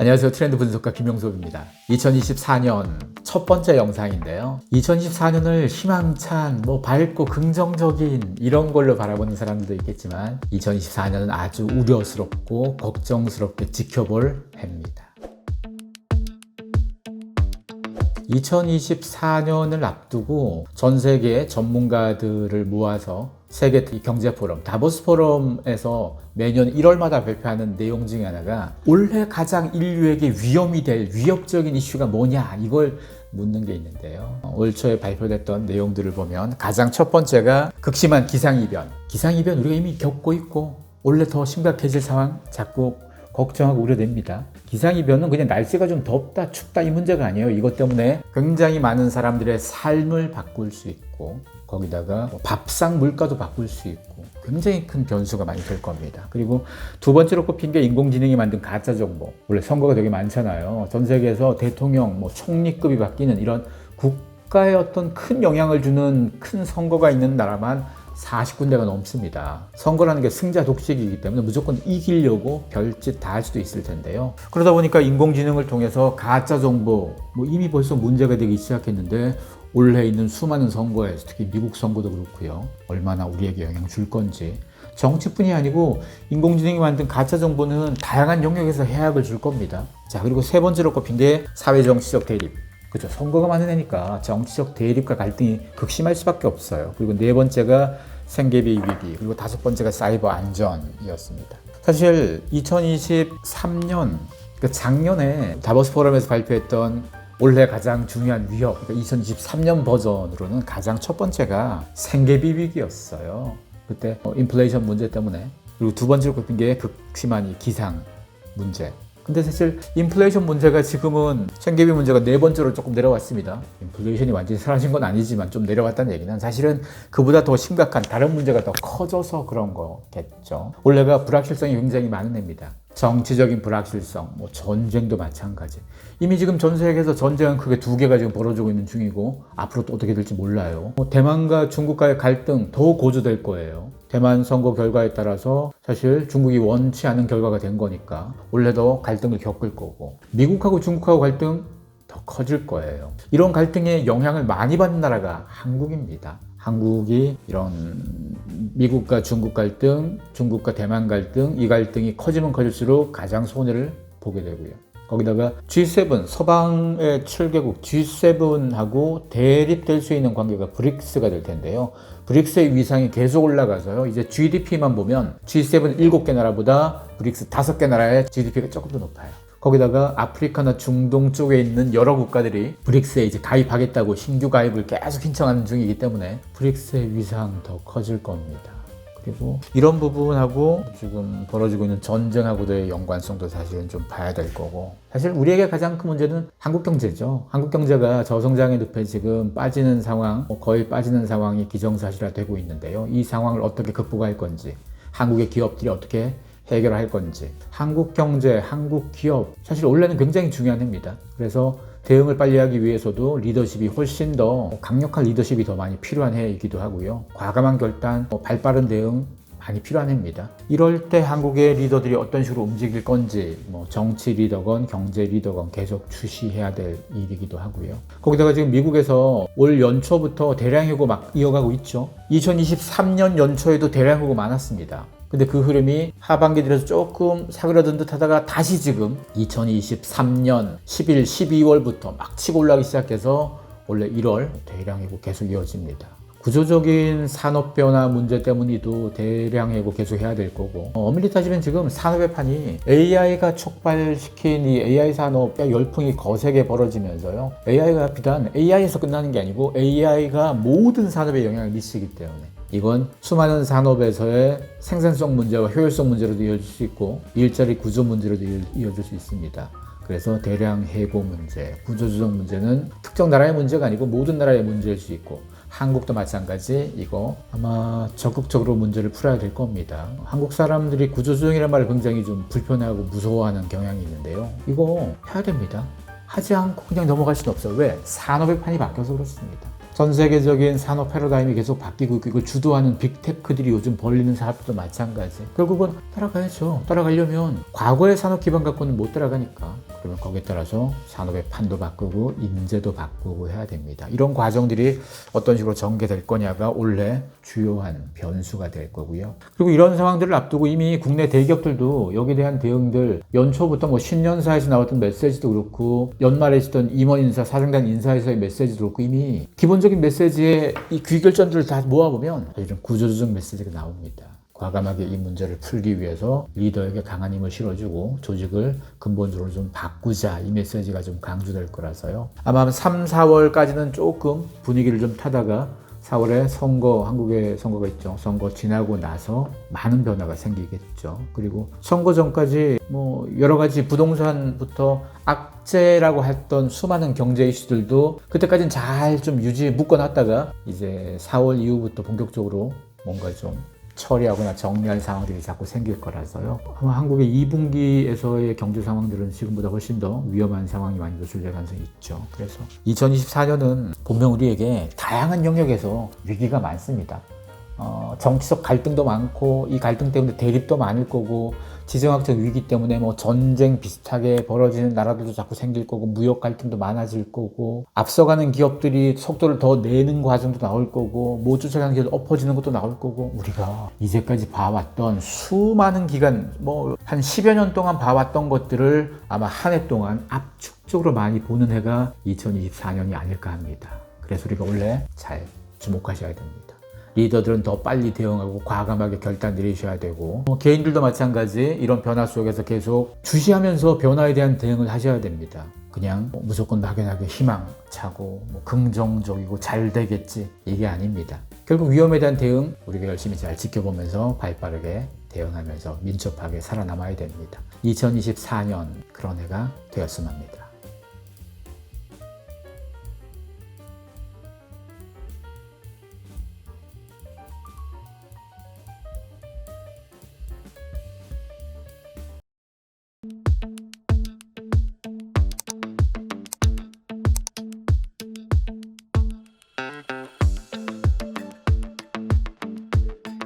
안녕하세요. 트렌드 분석가 김용섭입니다. 2024년 첫 번째 영상인데요. 2024년을 희망찬, 밝고 긍정적인 이런 걸로 바라보는 사람들도 있겠지만 2024년은 아주 우려스럽고 걱정스럽게 지켜볼 해입니다. 2024년을 앞두고 전 세계 전문가들을 모아서 세계 경제 포럼, 다보스 포럼에서 매년 1월마다 발표하는 내용 중에 하나가 올해 가장 인류에게 위험이 될 위협적인 이슈가 뭐냐 이걸 묻는 게 있는데요. 올 초에 발표됐던 내용들을 보면 가장 첫 번째가 극심한 기상이변. 기상이변 우리가 이미 겪고 있고 원래 더 심각해질 상황 자꾸 걱정하고 우려됩니다. 기상이변은 그냥 날씨가 좀 덥다 춥다 이 문제가 아니에요. 이것 때문에 굉장히 많은 사람들의 삶을 바꿀 수 있고 거기다가 밥상 물가도 바꿀 수 있고 굉장히 큰 변수가 많이 될 겁니다. 그리고 두 번째로 꼽힌 게 인공지능이 만든 가짜 정보. 원래 선거가 되게 많잖아요. 전 세계에서 대통령, 총리급이 바뀌는 이런 국가에 어떤 큰 영향을 주는 큰 선거가 있는 나라만 40군데가 넘습니다. 선거라는 게 승자 독식이기 때문에 무조건 이기려고 별짓 다 할 수도 있을 텐데요. 그러다 보니까 인공지능을 통해서 가짜 정보 이미 벌써 문제가 되기 시작했는데 올해 있는 수많은 선거에서 특히 미국 선거도 그렇고요. 얼마나 우리에게 영향 줄 건지. 정치뿐이 아니고 인공지능이 만든 가짜 정보는 다양한 영역에서 해악을 줄 겁니다. 자, 그리고 세 번째로 꼽힌 게 사회정치적 대립. 그죠. 선거가 많은 애니까 정치적 대립과 갈등이 극심할 수밖에 없어요. 그리고 네 번째가 생계비 위기, 그리고 다섯 번째가 사이버 안전이었습니다. 사실 2023년, 작년에 다보스 포럼에서 발표했던 올해 가장 중요한 위협, 2023년 버전으로는 가장 첫 번째가 생계비 위기였어요. 그때 인플레이션 문제 때문에. 그리고 두 번째로 꼽힌 게 극심한 기상 문제. 근데 사실 인플레이션 문제가 지금은 생계비 문제가 네 번째로 조금 내려왔습니다. 인플레이션이 완전히 사라진 건 아니지만 좀 내려왔다는 얘기는 사실은 그보다 더 심각한 다른 문제가 더 커져서 그런 거겠죠. 올해가 불확실성이 굉장히 많은 해입니다. 정치적인 불확실성, 전쟁도 마찬가지. 이미 지금 전 세계에서 전쟁은 크게 두 개가 지금 벌어지고 있는 중이고 앞으로 또 어떻게 될지 몰라요. 대만과 중국과의 갈등 더 고조될 거예요. 대만 선거 결과에 따라서 사실 중국이 원치 않은 결과가 된 거니까 올해도 갈등을 겪을 거고 미국하고 중국하고 갈등 더 커질 거예요. 이런 갈등에 영향을 많이 받는 나라가 한국입니다. 한국이 이런 미국과 중국 갈등, 중국과 대만 갈등, 이 갈등이 커지면 커질수록 가장 손해를 보게 되고요. 거기다가 G7, 서방의 7개국 G7하고 대립될 수 있는 관계가 브릭스가 될 텐데요. 브릭스의 위상이 계속 올라가서요. 이제 GDP만 보면 G7 7개 나라보다 브릭스 5개 나라의 GDP가 조금 더 높아요. 거기다가 아프리카나 중동 쪽에 있는 여러 국가들이 브릭스에 이제 가입하겠다고 신규 가입을 계속 신청하는 중이기 때문에 브릭스의 위상 더 커질 겁니다. 그리고 이런 부분하고 지금 벌어지고 있는 전쟁하고도의 연관성도 사실은 좀 봐야 될 거고 사실 우리에게 가장 큰 문제는 한국 경제죠. 한국 경제가 저성장의 늪에 지금 빠지는 상황, 거의 빠지는 상황이 기정사실화되고 있는데요. 이 상황을 어떻게 극복할 건지 한국의 기업들이 어떻게 해결할 건지 한국 경제, 한국 기업 사실 원래는 굉장히 중요한 해입니다. 그래서 대응을 빨리 하기 위해서도 리더십이 훨씬 더 강력한 리더십이 더 많이 필요한 해이기도 하고요. 과감한 결단, 발빠른 대응 많이 필요한 해입니다. 이럴 때 한국의 리더들이 어떤 식으로 움직일 건지 정치 리더건 경제 리더건 계속 주시해야 될 일이기도 하고요. 거기다가 지금 미국에서 올 연초부터 대량해고 막 이어가고 있죠. 2023년 연초에도 대량해고 많았습니다. 근데 그 흐름이 하반기 들어서 조금 사그라든 듯 하다가 다시 지금 2023년 11, 12월부터 막 치고 올라가기 시작해서 원래 1월 대량해고 계속 이어집니다. 구조적인 산업 변화 문제 때문에도 대량해고 계속 해야 될 거고 엄밀히 따지면 지금 산업의 판이 AI가 촉발시킨 이 AI 산업의 열풍이 거세게 벌어지면서요. AI가 비단 AI에서 끝나는 게 아니고 AI가 모든 산업에 영향을 미치기 때문에 이건 수많은 산업에서의 생산성 문제와 효율성 문제로도 이어질 수 있고 일자리 구조 문제로도 이어질 수 있습니다. 그래서 대량 해고 문제, 구조조정 문제는 특정 나라의 문제가 아니고 모든 나라의 문제일 수 있고 한국도 마찬가지 이거 아마 적극적으로 문제를 풀어야 될 겁니다. 한국 사람들이 구조조정이라는 말을 굉장히 좀 불편해하고 무서워하는 경향이 있는데요. 이거 해야 됩니다. 하지 않고 그냥 넘어갈 수는 없어요. 왜? 산업의 판이 바뀌어서 그렇습니다. 전 세계적인 산업 패러다임이 계속 바뀌고 있고 이걸 주도하는 빅테크들이 요즘 벌리는 사업도 마찬가지. 결국은 따라가야죠. 따라가려면 과거의 산업 기반 갖고는 못 따라가니까. 그러면 거기에 따라서 산업의 판도 바꾸고 인재도 바꾸고 해야 됩니다. 이런 과정들이 어떤 식으로 전개될 거냐가 올해 주요한 변수가 될 거고요. 그리고 이런 상황들을 앞두고 이미 국내 대기업들도 여기에 대한 대응들 연초부터 뭐 신년사에서 나왔던 메시지도 그렇고 연말에 있었던 임원 인사, 사장단 인사에서의 메시지도 그렇고 이미 기본적인 메시지에 이 귀결점들을 다 모아보면 이런 구조조정 메시지가 나옵니다. 과감하게 이 문제를 풀기 위해서 리더에게 강한 힘을 실어주고 조직을 근본적으로 좀 바꾸자, 이 메시지가 좀 강조될 거라서요. 아마 3, 4월까지는 조금 분위기를 좀 타다가 4월에 선거, 한국에 선거가 있죠. 선거 지나고 나서 많은 변화가 생기겠죠. 그리고 선거 전까지 뭐 여러 가지 부동산부터 악재라고 했던 수많은 경제 이슈들도 그때까지는 잘 좀 묶어놨다가 이제 4월 이후부터 본격적으로 뭔가 좀 처리하거나 정리할 상황들이 자꾸 생길 거라서요. 아마 한국의 2분기에서의 경제 상황들은 지금보다 훨씬 더 위험한 상황이 많이 노출될 가능성이 있죠. 그래서 2024년은 분명 우리에게 다양한 영역에서 위기가 많습니다. 정치적 갈등도 많고 이 갈등 때문에 대립도 많을 거고 지정학적 위기 때문에 뭐 전쟁 비슷하게 벌어지는 나라들도 자꾸 생길 거고 무역 갈등도 많아질 거고 앞서가는 기업들이 속도를 더 내는 과정도 나올 거고 못 쫓아가는 기업도 엎어지는 것도 나올 거고 우리가 이제까지 봐왔던 수많은 기간 뭐 한 10여 년 동안 봐왔던 것들을 아마 한 해 동안 압축적으로 많이 보는 해가 2024년이 아닐까 합니다. 그래서 우리가 원래 잘 주목하셔야 됩니다. 리더들은 더 빨리 대응하고 과감하게 결단 내리셔야 되고 개인들도 마찬가지 이런 변화 속에서 계속 주시하면서 변화에 대한 대응을 하셔야 됩니다. 그냥 무조건 막연하게 희망차고 긍정적이고 잘 되겠지 이게 아닙니다. 결국 위험에 대한 대응 우리가 열심히 잘 지켜보면서 발빠르게 대응하면서 민첩하게 살아남아야 됩니다. 2024년 그런 해가 되었으면 합니다.